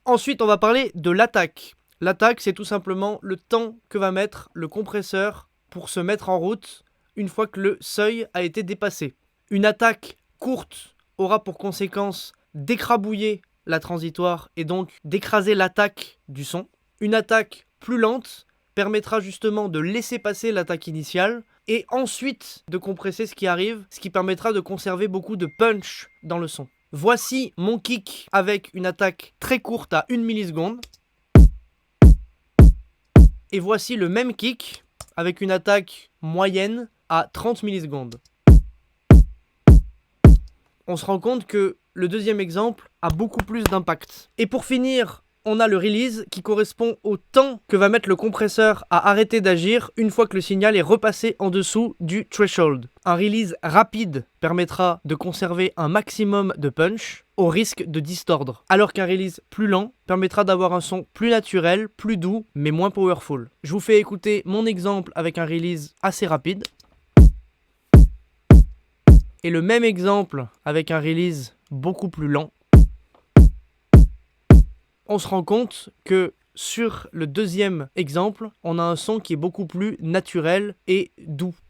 Ensuite, on va parler de l'attaque. L'attaque, c'est tout simplement le temps que va mettre le compresseur pour se mettre en route une fois que le seuil a été dépassé. Une attaque courte aura pour conséquence d'écrabouiller la transitoire et donc d'écraser l'attaque du son. Une attaque plus lente permettra justement de laisser passer l'attaque initiale et ensuite de compresser ce qui arrive, ce qui permettra de conserver beaucoup de punch dans le son. Voici mon kick avec une attaque très courte à 1 milliseconde. Et voici le même kick avec une attaque moyenne à 30 millisecondes. On se rend compte que le deuxième exemple a beaucoup plus d'impact. Et pour finir, on a le release qui correspond au temps que va mettre le compresseur à arrêter d'agir une fois que le signal est repassé en dessous du threshold. Un release rapide permettra de conserver un maximum de punch au risque de distordre, alors qu'un release plus lent permettra d'avoir un son plus naturel, plus doux, mais moins powerful. Je vous fais écouter mon exemple avec un release assez rapide. Et le même exemple avec un release beaucoup plus lent. On se rend compte que sur le deuxième exemple, on a un son qui est beaucoup plus naturel et doux.